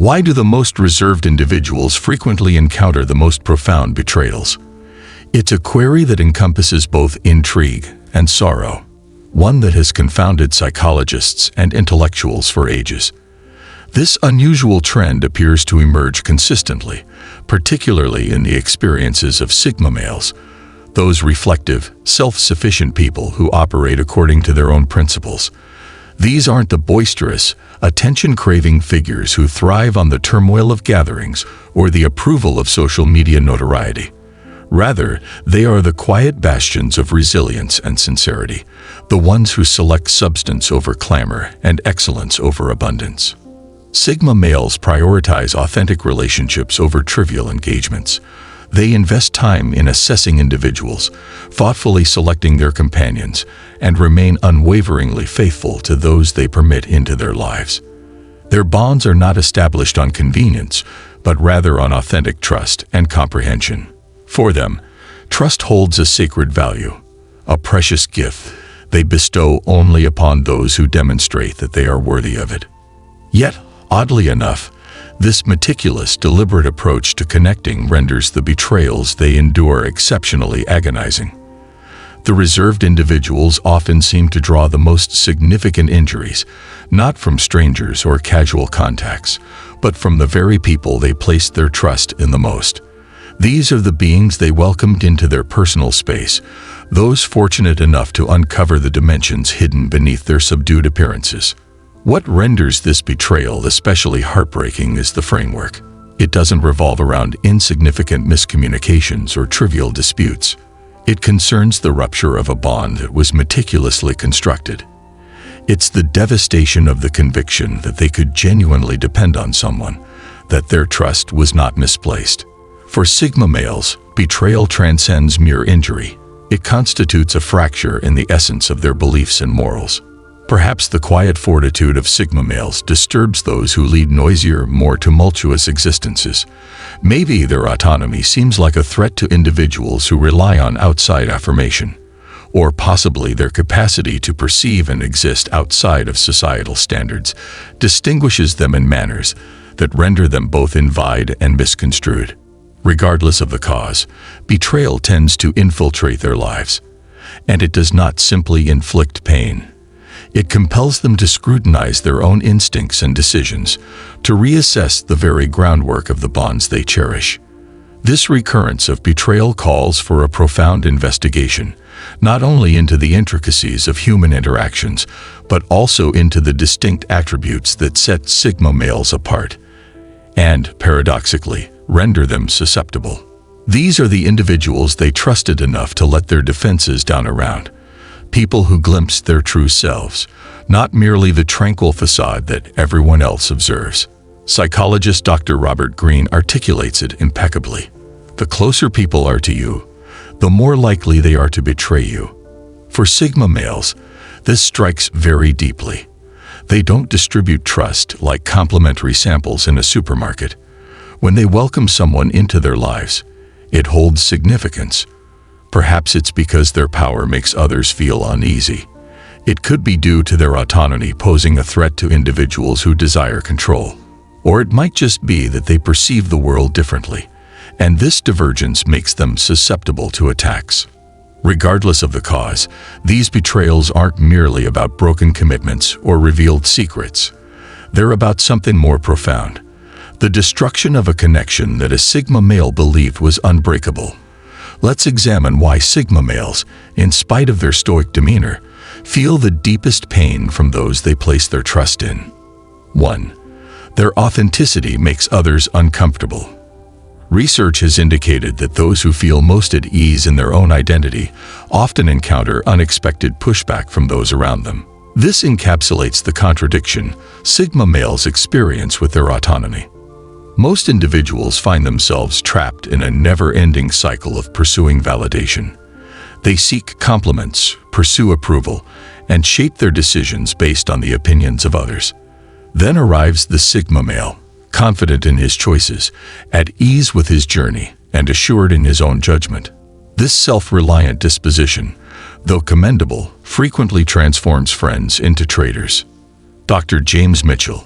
Why do the most reserved individuals frequently encounter the most profound betrayals? It's a query that encompasses both intrigue and sorrow, one that has confounded psychologists and intellectuals for ages. This unusual trend appears to emerge consistently, particularly in the experiences of Sigma males, those reflective, self-sufficient people who operate according to their own principles. These aren't the boisterous, attention-craving figures who thrive on the turmoil of gatherings or the approval of social media notoriety. Rather, they are the quiet bastions of resilience and sincerity, the ones who select substance over clamor and excellence over abundance. Sigma males prioritize authentic relationships over trivial engagements. They invest time in assessing individuals, thoughtfully selecting their companions, and remain unwaveringly faithful to those they permit into their lives. Their bonds are not established on convenience, but rather on authentic trust and comprehension. For them, trust holds a sacred value, a precious gift they bestow only upon those who demonstrate that they are worthy of it. Yet, oddly enough, this meticulous, deliberate approach to connecting renders the betrayals they endure exceptionally agonizing. The reserved individuals often seem to draw the most significant injuries, not from strangers or casual contacts, but from the very people they placed their trust in the most. These are the beings they welcomed into their personal space, those fortunate enough to uncover the dimensions hidden beneath their subdued appearances. What renders this betrayal especially heartbreaking is the framework. It doesn't revolve around insignificant miscommunications or trivial disputes. It concerns the rupture of a bond that was meticulously constructed. It's the devastation of the conviction that they could genuinely depend on someone, that their trust was not misplaced. For Sigma males, betrayal transcends mere injury. It constitutes a fracture in the essence of their beliefs and morals. Perhaps the quiet fortitude of Sigma males disturbs those who lead noisier, more tumultuous existences. Maybe their autonomy seems like a threat to individuals who rely on outside affirmation, or possibly their capacity to perceive and exist outside of societal standards distinguishes them in manners that render them both invited and misconstrued. Regardless of the cause, betrayal tends to infiltrate their lives, and it does not simply inflict pain. It compels them to scrutinize their own instincts and decisions, to reassess the very groundwork of the bonds they cherish. This recurrence of betrayal calls for a profound investigation, not only into the intricacies of human interactions, but also into the distinct attributes that set Sigma males apart, and, paradoxically, render them susceptible. These are the individuals they trusted enough to let their defenses down around. People who glimpse their true selves, not merely the tranquil facade that everyone else observes. Psychologist Dr. Robert Greene articulates it impeccably. The closer people are to you, the more likely they are to betray you. For Sigma males, this strikes very deeply. They don't distribute trust like complimentary samples in a supermarket. When they welcome someone into their lives, it holds significance. Perhaps it's because their power makes others feel uneasy. It could be due to their autonomy posing a threat to individuals who desire control. Or it might just be that they perceive the world differently, and this divergence makes them susceptible to attacks. Regardless of the cause, these betrayals aren't merely about broken commitments or revealed secrets. They're about something more profound: the destruction of a connection that a Sigma male believed was unbreakable. Let's examine why Sigma males, in spite of their stoic demeanor, feel the deepest pain from those they place their trust in. 1. Their authenticity makes others uncomfortable. Research has indicated that those who feel most at ease in their own identity often encounter unexpected pushback from those around them. This encapsulates the contradiction Sigma males experience with their autonomy. Most individuals find themselves trapped in a never-ending cycle of pursuing validation. They seek compliments, pursue approval, and shape their decisions based on the opinions of others. Then arrives the Sigma male, confident in his choices, at ease with his journey, and assured in his own judgment. This self-reliant disposition, though commendable, frequently transforms friends into traitors. Dr. James Mitchell,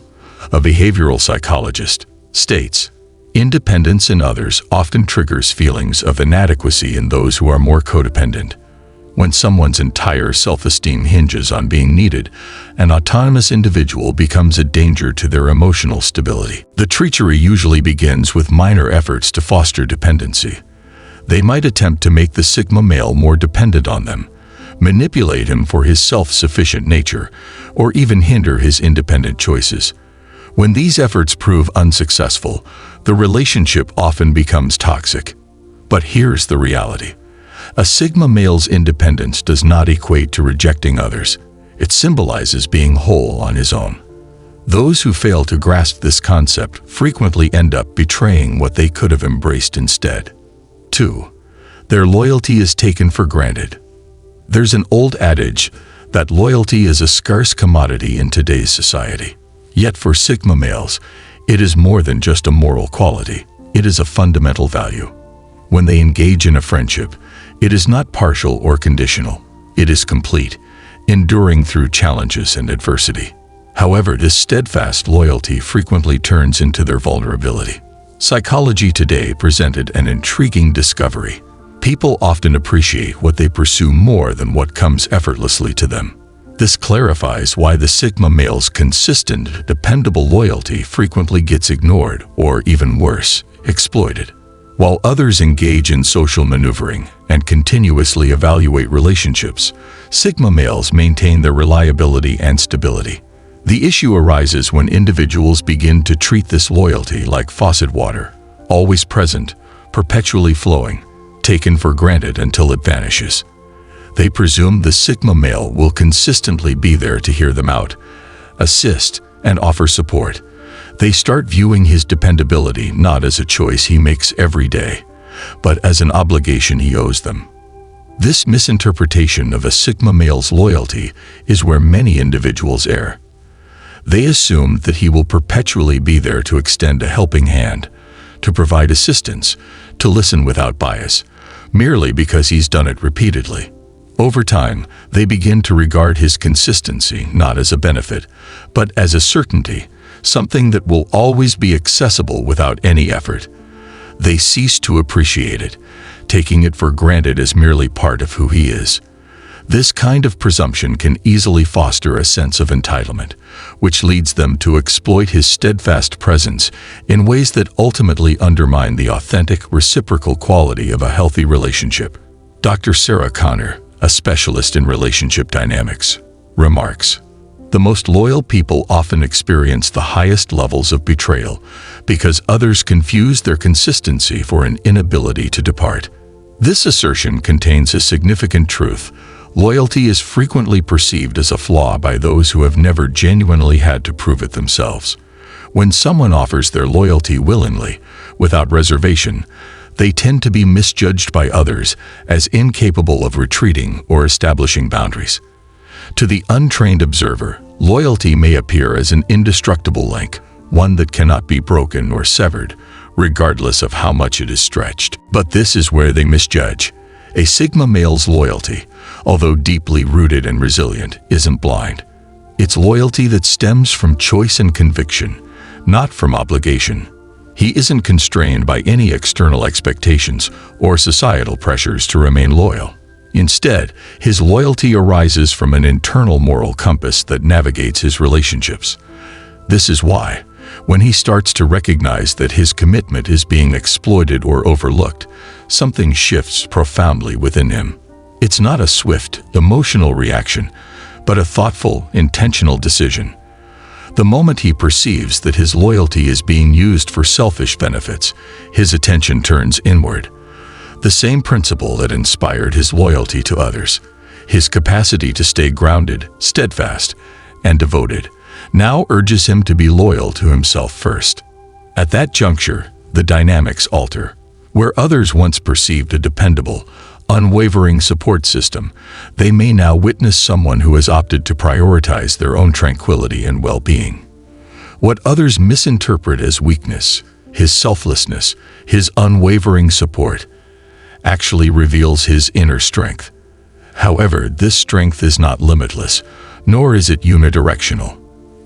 A behavioral psychologist states, independence in others often triggers feelings of inadequacy in those who are more codependent. When someone's entire self-esteem hinges on being needed, an autonomous individual becomes a danger to their emotional stability. The treachery usually begins with minor efforts to foster dependency. They might attempt to make the Sigma male more dependent on them, manipulate him for his self-sufficient nature, or even hinder his independent choices. When these efforts prove unsuccessful, the relationship often becomes toxic. But here's the reality. A Sigma male's independence does not equate to rejecting others. It symbolizes being whole on his own. Those who fail to grasp this concept frequently end up betraying what they could have embraced instead. 2. Their loyalty is taken for granted. There's an old adage that loyalty is a scarce commodity in today's society. Yet for Sigma males, it is more than just a moral quality. It is a fundamental value. When they engage in a friendship, it is not partial or conditional. It is complete, enduring through challenges and adversity. However, this steadfast loyalty frequently turns into their vulnerability. Psychology today presented an intriguing discovery. People often appreciate what they pursue more than what comes effortlessly to them. This clarifies why the Sigma male's consistent, dependable loyalty frequently gets ignored or, even worse, exploited. While others engage in social maneuvering and continuously evaluate relationships, Sigma males maintain their reliability and stability. The issue arises when individuals begin to treat this loyalty like faucet water, always present, perpetually flowing, taken for granted until it vanishes. They presume the Sigma male will consistently be there to hear them out, assist, and offer support. They start viewing his dependability not as a choice he makes every day, but as an obligation he owes them. This misinterpretation of a Sigma male's loyalty is where many individuals err. They assume that he will perpetually be there to extend a helping hand, to provide assistance, to listen without bias, merely because he's done it repeatedly. Over time, they begin to regard his consistency not as a benefit, but as a certainty, something that will always be accessible without any effort. They cease to appreciate it, taking it for granted as merely part of who he is. This kind of presumption can easily foster a sense of entitlement, which leads them to exploit his steadfast presence in ways that ultimately undermine the authentic, reciprocal quality of a healthy relationship. Dr. Sarah Connor, a specialist in relationship dynamics, remarks, "The most loyal people often experience the highest levels of betrayal because others confuse their consistency for an inability to depart." This assertion contains a significant truth. Loyalty is frequently perceived as a flaw by those who have never genuinely had to prove it themselves. When someone offers their loyalty willingly, without reservation, they tend to be misjudged by others as incapable of retreating or establishing boundaries. To the untrained observer, loyalty may appear as an indestructible link, one that cannot be broken or severed, regardless of how much it is stretched. But this is where they misjudge. A Sigma male's loyalty, although deeply rooted and resilient, isn't blind. It's loyalty that stems from choice and conviction, not from obligation. He isn't constrained by any external expectations or societal pressures to remain loyal. Instead, his loyalty arises from an internal moral compass that navigates his relationships. This is why, when he starts to recognize that his commitment is being exploited or overlooked, something shifts profoundly within him. It's not a swift, emotional reaction, but a thoughtful, intentional decision. The moment he perceives that his loyalty is being used for selfish benefits, his attention turns inward. The same principle that inspired his loyalty to others, his capacity to stay grounded, steadfast, and devoted, now urges him to be loyal to himself first. At that juncture, the dynamics alter. Where others once perceived a dependable, unwavering support system, they may now witness someone who has opted to prioritize their own tranquility and well-being. What others misinterpret as weakness, his selflessness, his unwavering support, actually reveals his inner strength. However, this strength is not limitless, nor is it unidirectional.